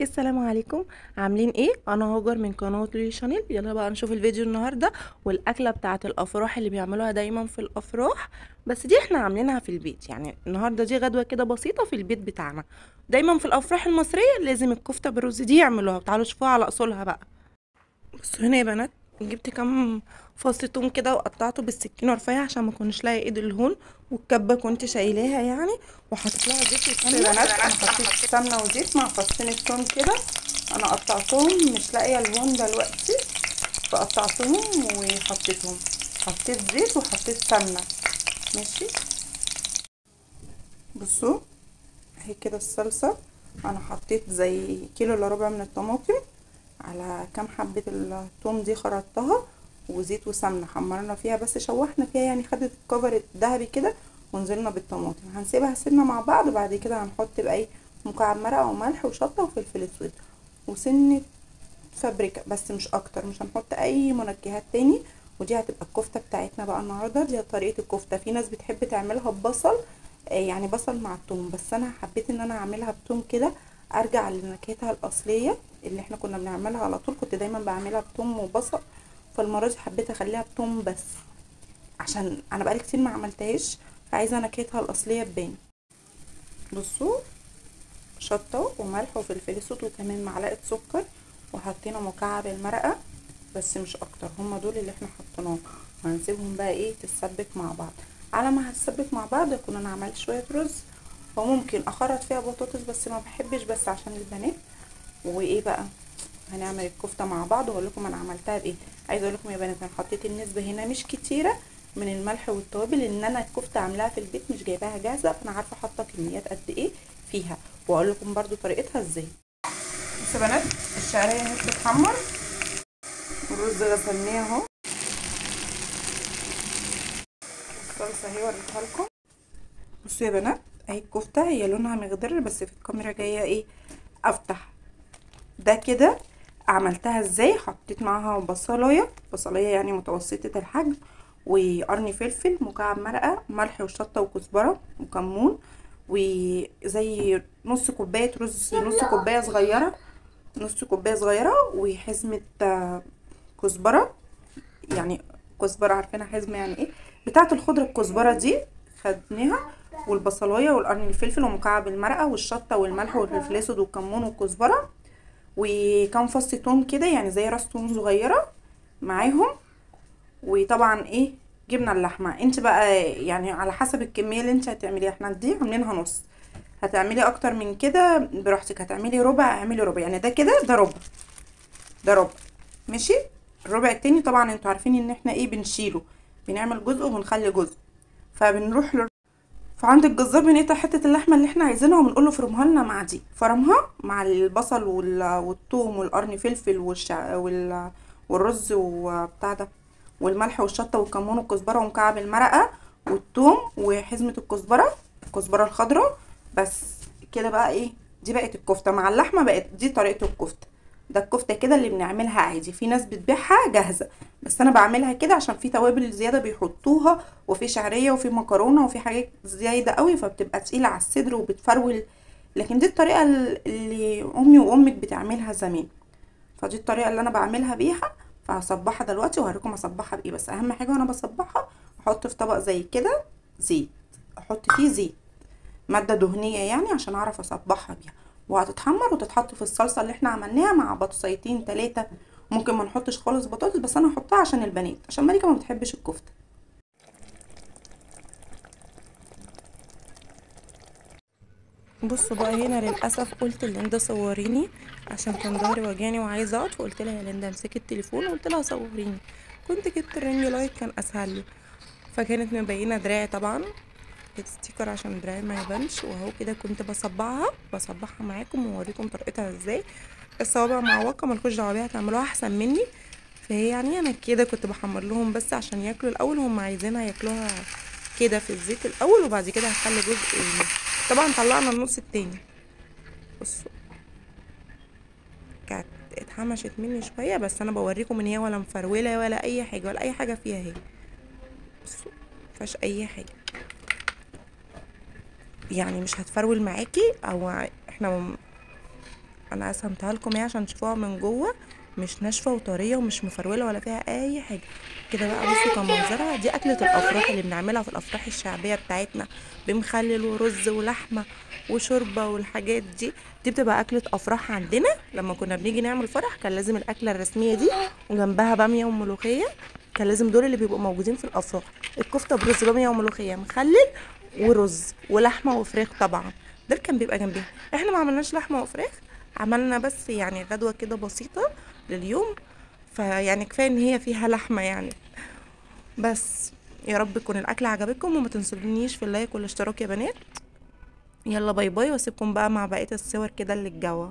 السلام عليكم. عاملين ايه؟ انا هاجر من قناه لولي شانيل. يلا بقى نشوف الفيديو النهارده والاكله بتاعه الافراح اللي بيعملوها دايما في الافراح، بس دي احنا عاملينها في البيت. يعني النهارده دي غدوه كده بسيطه في البيت بتاعنا. دايما في الافراح المصريه لازم الكفته بالرز دي يعملوها. تعالوا شوفوها على اصولها بقى. بصوا هنا يا بنات، جبت كام فص توم كده وقطعته بالسكينه رفيع عشان ما كنتش لاقي ايد الهون، والكبه كنت شايلاها يعني، وحطيت لها زيت بصوا يا وسمنه. بنات، انا حطيت سمنه وزيت مع فصين الثوم كده. انا قطعتهم مش لاقيه الهون دلوقتي، فقطعتهم وحطيتهم. حطيت زيت وحطيت سمنه. ماشي. بصوا اهي كده الصلصه. انا حطيت زي كيلو الا ربع من الطماطم على كام حبه الثوم دي، خرطتها وزيت وسمنه حمرنا فيها، بس شوحنا فيها يعني خدت الكفر الذهبي كده، ونزلنا بالطماطم. هنسيبها سنه مع بعض، وبعد كده هنحط بقى مكعب مرقه وملح وشطه وفلفل اسود وسنه فابريكا، بس مش اكتر، مش هنحط اي منكهات تاني. ودي هتبقى الكفته بتاعتنا بقى النهارده. دي طريقه الكفته. في ناس بتحب تعملها ببصل، يعني بصل مع الثوم، بس انا حبيت ان انا اعملها بثوم كده، ارجع لنكهتها الاصليه اللي احنا كنا بنعملها على طول. كنت دايما بعملها بثوم وبصل، فالمره دي حبيت اخليها بثوم بس، عشان انا بقالي كتير ما عملتهاش، فعايزه نكهتها الاصليه تبان. بصوا، شطه وملح وفلفل اسود وكمان معلقه سكر، وحطينا مكعب المرقه بس مش اكتر. هما دول اللي احنا حطيناهم، وهنسيبهم بقى تتسبك مع بعض. على ما هتسبك مع بعض اكون انا عملت شويه رز، وممكن اخرط فيها بطاطس بس ما بحبش، بس عشان البنات. بقى هنعمل الكفته مع بعض واقول لكم انا عملتها بايه. عايزه اقول لكم يا بنات، انا حطيت النسبه هنا مش كتيره من الملح والتوابل، لان انا الكفته عاملاها في البيت مش جايباها جاهزه، فانا عارفه حاطه كميات قد ايه فيها، واقول لكم برده طريقتها ازاي. بصوا يا بنات، الشعريه اهي بتتحمر، والرز غسلناه اهو، الصلصه اهي وريتها لكم. بصوا يا بنات، اهي الكفته هي لونها مخضر، بس في الكاميرا جايه افتح. ده كده عملتها ازاي. حطيت معاها بصلايه يعني متوسطه الحجم، وقرن فلفل، مكعب مرقه، ملح وشطه وكزبره وكمون، وزي نص كوبايه رز، نص كوبايه صغيره، وحزمه كزبره يعني. كزبره عارفينها حزمه يعني ايه، بتاعه الخضره الكزبره دي خدناها، والبصلايه والقرن الفلفل ومكعب المرقه والشطه والملح والفلفل الاسود والكمون والكزبره، وكام فص توم كده يعني زي راس توم صغيره معاهم. وطبعا جبنا اللحمه. انت بقى يعني على حسب الكميه اللي انت هتعمليها، احنا دي عاملينها نص، هتعملي اكتر من كده براحتك، هتعملي ربع اعملي ربع، يعني ده كده ده ربع، ده ربع. ماشي. الربع التاني طبعا انتوا عارفين ان احنا بنشيله، بنعمل جزء وبنخلي جزء، فبنروح فعند الجزار بنقطع حته اللحمه اللي احنا عايزينها وبنقول له فرمها لنا مع دي. فرمها مع البصل والثوم والقرن فلفل والرز وبتاع ده، والملح والشطه والكمون والكزبره ومكعب المرقه والثوم وحزمه الكزبره الخضراء. بس كده بقى دي بقت الكفته مع اللحمه، بقت دي طريقه الكفته. ده الكفته كده اللي بنعملها عادي. في ناس بتبيعها جاهزه، بس انا بعملها كده عشان في توابل زياده بيحطوها، وفي شعريه وفي مكرونه وفي حاجات زياده قوي، فبتبقى تقيله على الصدر وبتفرول. لكن دي الطريقه اللي امي وامك بتعملها زمان، فدي الطريقه اللي انا بعملها بيها. فهصبحها دلوقتي وهوريكم اصبحها بايه. بس اهم حاجه وانا بصبحها، احط في طبق زي كده زيت، احط فيه زيت، ماده دهنيه يعني، عشان اعرف اصبحها بيها. وهتتحمر وتتحط في الصلصه اللي احنا عملناها مع بطاطسيتين 3. ممكن ما نحطش خالص بطاطس، بس انا هحطها عشان البنات، عشان مالكه ما بتحبش الكفته. بصوا بقى هنا للاسف قلت لليندا صوريني، عشان كان ظهري وجعني وعايزه اقعد، فقلت لها يا ليندا امسكي التليفون وقلت لها صوريني. كنت جبت الرينج لايت كان اسهل لي، فكانت مبينه دراعي طبعا، ستيكر عشان دراعي ما يبانش. وهو كده كنت بصبحها معاكم واوريكم طريقتها ازاي. الصوابع معوقه ملكوش دعوه بيها، هتعملوها احسن مني. فهي يعني انا كده كنت بحمر لهم بس عشان ياكلوا الاول، هم عايزينها ياكلوها كده في الزيت الاول، وبعد كده هخلي جزء طبعا طلعنا النص التاني. بصوا كانت اتحمشت مني شويه، بس انا بوريكم ان هي ولا مفروله ولا اي حاجه، ولا اي حاجه فيها اهي. بصوا مفيهاش اي حاجه، يعني مش هتفرول معاكي. او احنا انا قسمتها لكم ايه عشان تشوفوها من جوه، مش ناشفه وطريه ومش مفروله ولا فيها اي حاجه. كده بقى بصوا كان منظرها. دي اكله الافراح اللي بنعملها في الافراح الشعبيه بتاعتنا، بمخلل ورز ولحمه وشوربه والحاجات دي. دي بتبقى اكله افراح عندنا. لما كنا بنيجي نعمل فرح كان لازم الاكله الرسميه دي، وجنبها باميه وملوخيه. كان لازم دول اللي بيبقوا موجودين في الافراح. الكفته برز، باميه وملوخيه، مخلل ورز ولحمه وفراخ طبعا. ده كان بيبقى جنبيها. احنا ما عملناش لحمه وفراخ، عملنا بس يعني غدوه كده بسيطه لليوم. فيعني كفايه ان هي فيها لحمه يعني. بس يا رب تكون الاكل عجبكم، وما تنسونيش في اللايك والاشتراك يا بنات. يلا باي باي، واسيبكم بقى مع بقيه الصور كده اللي الجوا.